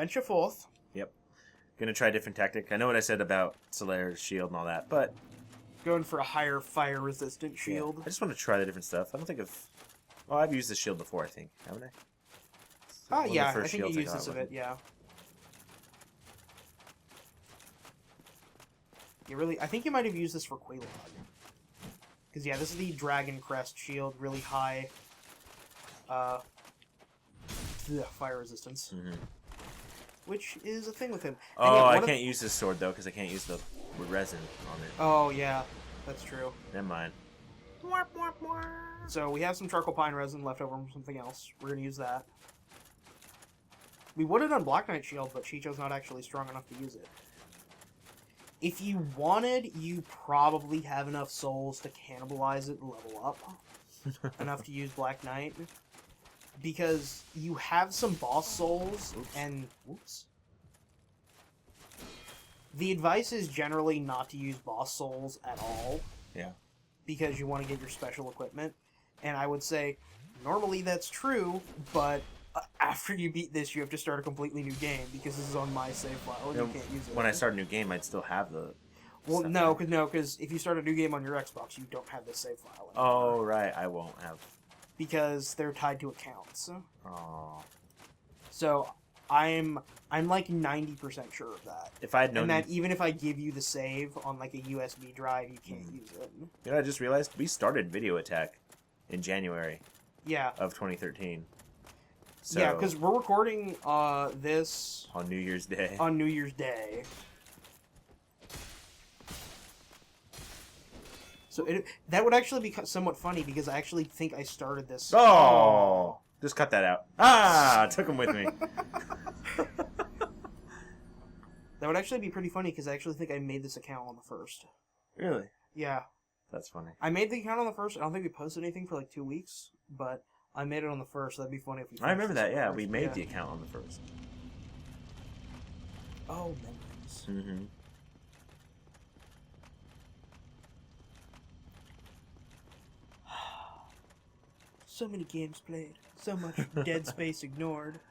bench a 4th. Yep. Gonna try a different tactic. I know what I said about Solaire's shield and all that, but Going for a higher fire-resistant shield. I just want to try the different stuff. I don't think I've used this shield before, I think. Haven't I? Yeah, I think you used this a bit, yeah. I think you might have used this for Quelaag. Because, yeah, this is the Dragon Crest shield, really high fire resistance. Mm-hmm. Which is a thing with him. Oh, I can't use this sword, though, because I can't use the resin on it. Oh, yeah, that's true. Never mind. So, we have some charcoal pine resin left over from something else. We're going to use that. We would have done Black Knight shield, but Chicho's not actually strong enough to use it. If you wanted, you probably have enough souls to cannibalize it and level up. Enough to use Black Knight. Because you have some boss souls, and... Whoops. The advice is generally not to use boss souls at all. Yeah. Because you want to get your special equipment. And I would say, normally that's true, but... after you beat this, you have to start a completely new game because this is on my save file and you can't use it. When I start a new game, I'd still have the. Well, no, because if you start a new game on your Xbox, you don't have this save file anymore. Oh right, I won't have. Because they're tied to accounts. Oh. So I'm like 90% sure of that. If I had known, and that even if I give you the save on like a USB drive, you can't use it. You know, I just realized we started Video Attack in January. Yeah. Of 2013. So, yeah, because we're recording this... on New Year's Day. On New Year's Day. So that would actually be somewhat funny, because I actually think I started this... Oh! Just cut that out. Ah! Took him with me. That would actually be pretty funny, because I actually think I made this account on the 1st. Really? Yeah. That's funny. I made the account on the 1st. I don't think we posted anything for like 2 weeks, but... I made it on the 1st. That'd be funny if we... I remember that, yeah. We made the account on the 1st. Oh, memories. Mm-hmm. So many games played. So much Dead Space ignored.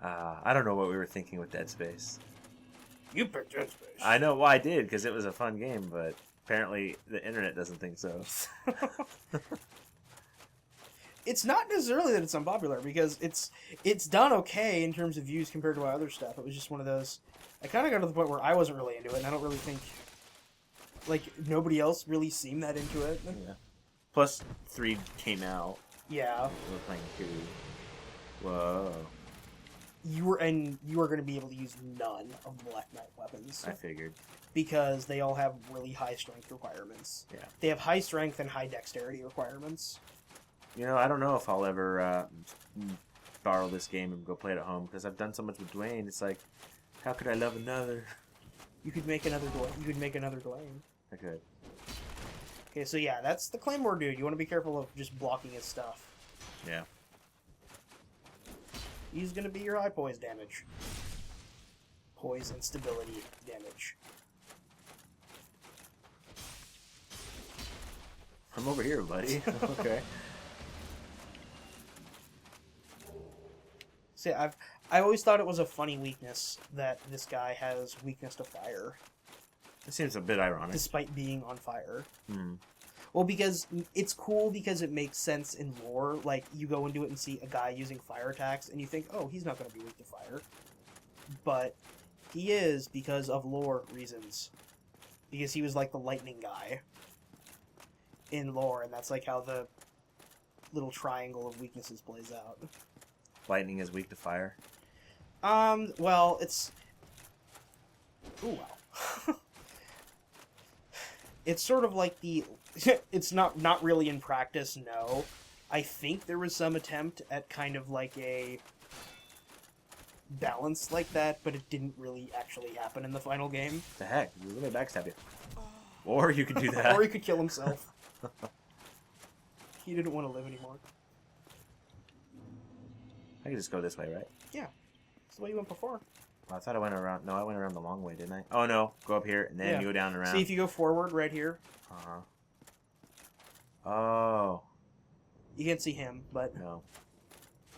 I don't know what we were thinking with Dead Space. You picked Dead Space. I know. Well, I did, because it was a fun game, but apparently the internet doesn't think so. It's not necessarily that it's unpopular, because it's done okay in terms of views compared to our other stuff. It was just one of those... I kind of got to the point where I wasn't really into it, and I don't really think... Like, nobody else really seemed that into it. Yeah. Plus, 3 came out. Yeah. We were playing 2. Whoa. You were going to be able to use none of the Black Knight weapons. I figured. Because they all have really high strength requirements. Yeah. They have high strength and high dexterity requirements. You know, I don't know if I'll ever borrow this game and go play it at home, because I've done so much with Dwayne. It's like, how could I love another? You could make another Dwayne. You could make another Dwayne. I could. Okay, so yeah, that's the Claymore dude. You want to be careful of just blocking his stuff. Yeah. He's going to be your high poise damage. Poise and stability damage. I'm over here, buddy. Okay. See, I always thought it was a funny weakness that this guy has weakness to fire. It seems a bit ironic. Despite being on fire. Hmm. Well, because it's cool because it makes sense in lore. Like, you go into it and see a guy using fire attacks, and you think, oh, he's not going to be weak to fire. But he is because of lore reasons. Because he was like the lightning guy in lore, and that's like how the little triangle of weaknesses plays out. Lightning is weak to fire? Well, it's... Ooh, wow. It's sort of like the... It's not really in practice, no. I think there was some attempt at kind of like a balance like that, but it didn't really actually happen in the final game. The heck? You really backstab you. Or you could do that. Or he could kill himself. He didn't want to live anymore. I could just go this way, right? Yeah. That's the way you went before. Well, I thought I went around... No, I went around the long way, didn't I? Oh, no. Go up here, and then you go down and around. See, if you go forward right here... Uh-huh. Oh. You can't see him, but... No.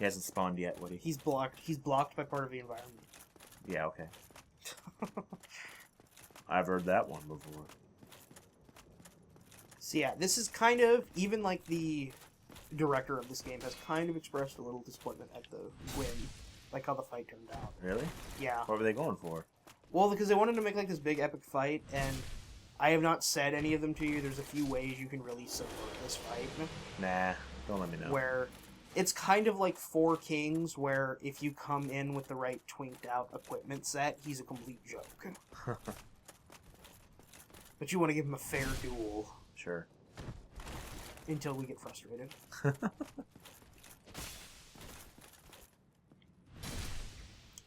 He hasn't spawned yet, Woody. He's blocked. He's blocked by part of the environment. Yeah, okay. I've heard that one before. So yeah, this is kind of, even like the director of this game has kind of expressed a little disappointment at the win, like how the fight turned out. Really? Yeah. What were they going for? Well, because they wanted to make like this big epic fight, and I have not said any of them to you. There's a few ways you can really subvert this fight. Nah, don't let me know. Where it's kind of like Four Kings, where if you come in with the right twinked out equipment set, he's a complete joke. But you want to give him a fair duel. Sure. Until we get frustrated.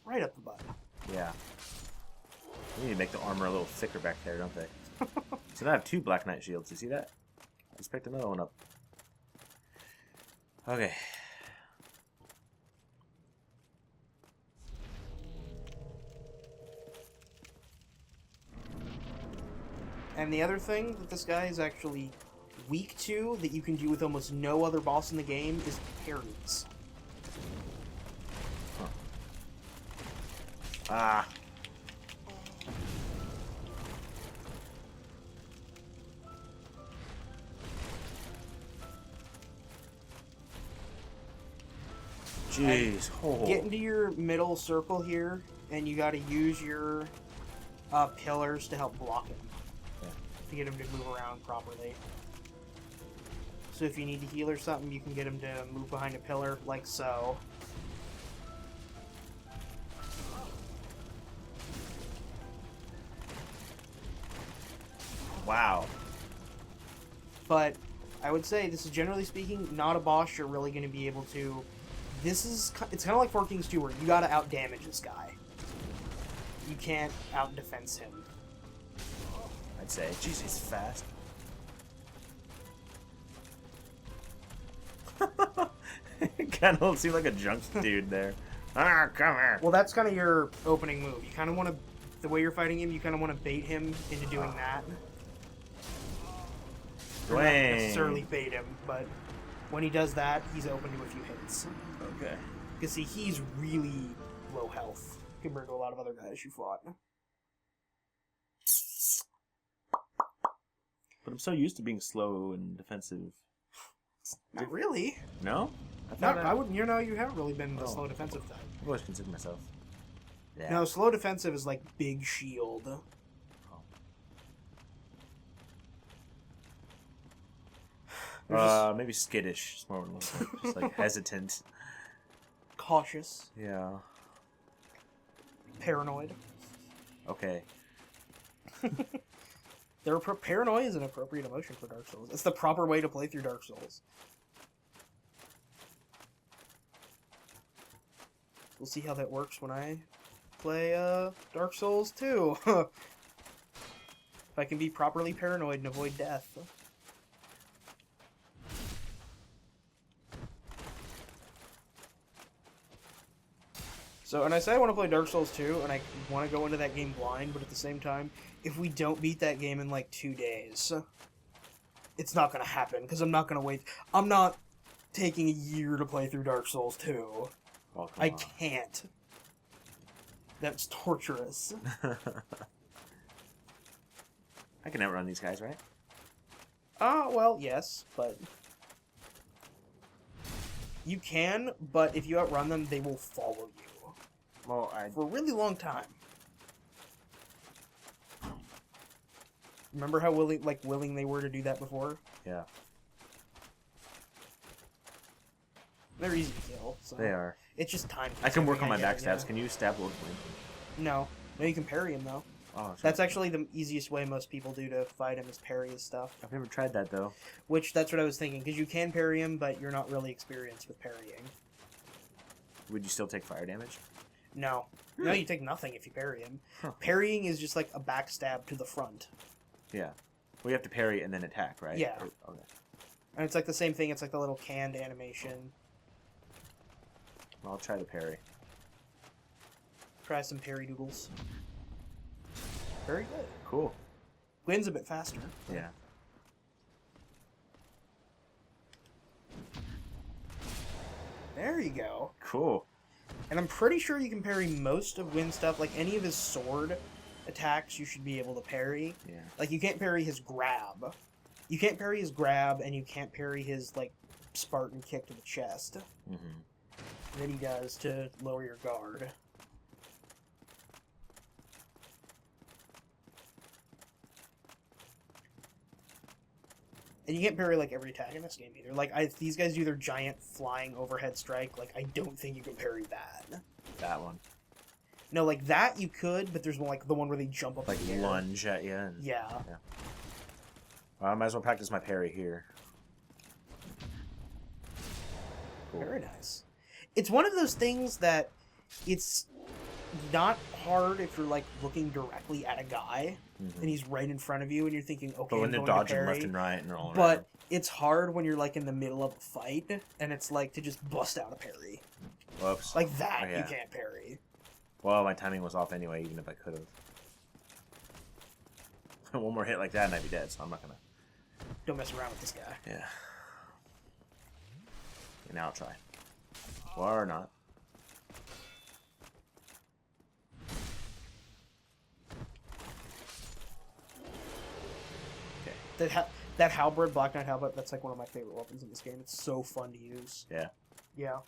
Right up the butt. Yeah. They need to make the armor a little thicker back there, don't they? So now I have 2 Black Knight shields. You see that? I just picked another one up. Okay. And the other thing that this guy is actually weak to, that you can do with almost no other boss in the game, is parries. Huh. Ah. Jeez. Oh. Get into your middle circle here, and you gotta use your pillars to help block him. Yeah. To get him to move around properly. So if you need to heal or something, you can get him to move behind a pillar, like so. Wow. But I would say, this is generally speaking, not a boss you're really going to be able to... it's kind of like Four Kings 2, where you gotta out-damage this guy. You can't out-defense him. I'd say. Jeez, he's fast. Kind of seemed like a junk dude there. Ah, come here. Well, that's kind of your opening move. You kind of want to... The way you're fighting him, you kind of want to bait him into doing that. Or not necessarily bait him, but when he does that, he's open to a few hits. Okay. Because see, he's really low health compared to a lot of other guys you fought. But I'm so used to being slow and defensive. Not really. No? I wouldn't. You know, you haven't really been the slow defensive type. I've always considered myself. Yeah. No, slow defensive is like big shield. Maybe skittish. Is more what it looks like. Just like hesitant. Cautious. Yeah. Paranoid. Okay. Paranoia is an appropriate emotion for Dark Souls. It's the proper way to play through Dark Souls. We'll see how that works when I play Dark Souls 2. If I can be properly paranoid and avoid death. So, and I say I want to play Dark Souls 2, and I want to go into that game blind, but at the same time, if we don't beat that game in like 2 days, it's not going to happen, because I'm not going to wait. I'm not taking a year to play through Dark Souls 2. Oh, I can't. That's torturous. I can outrun these guys, right? Well, yes, but... You can, but if you outrun them, they will follow you. Well, For a really long time. Remember how willing they were to do that before? Yeah. They're easy to kill. So They are. It's just time. I can work on my get, backstabs. yeah. Can you stab Lord Blink? No. No, you can parry him, though. Oh, sure. That's actually the easiest way most people do to fight him, is parry his stuff. I've never tried that, though. Which, that's what I was thinking, because you can parry him, but you're not really experienced with parrying. Would you still take fire damage? No. No, you take nothing if you parry him. Huh. Parrying is just like a backstab to the front. Yeah. Well, you have to parry and then attack, right? Yeah. Okay. And it's like the same thing, it's like the little canned animation. Well, I'll try to parry. Try some parry doodles. Very good. Cool. Gwyn's a bit faster. Yeah. There you go. Cool. And I'm pretty sure you can parry most of Wynn's stuff. Like, any of his sword attacks, you should be able to parry. Yeah. Like, you can't parry his grab. You can't parry his grab, and you can't parry his, like, Spartan kick to the chest. Mm-hmm. That he does to lower your guard. And you can't parry, like, every attack in this game, either. Like, if these guys do their giant flying overhead strike, like, I don't think you can parry that. That one. No, like, that you could, but there's one, like, the one where they jump up Like in the air. lunge at you. And... Yeah. Well, I might as well practice my parry here. Cool. Very nice. It's one of those things that it's not hard if you're, like, looking directly at a guy Mm-hmm. and he's right in front of you and you're thinking, okay, But when I'm they're going to dodging parry. left and right and rolling But around. it's hard when you're, like, in the middle of a fight and it's like to just bust out a parry. Whoops. Like that, Oh, yeah. you can't parry. Well, my timing was off anyway, even if I could have. One more hit like that and I'd be dead, so I'm not gonna. Don't mess around with this guy. Yeah. And now I'll try. Or not. Okay. That halberd, Black Knight halberd, that's like one of my favorite weapons in this game. It's so fun to use. Yeah. Yeah.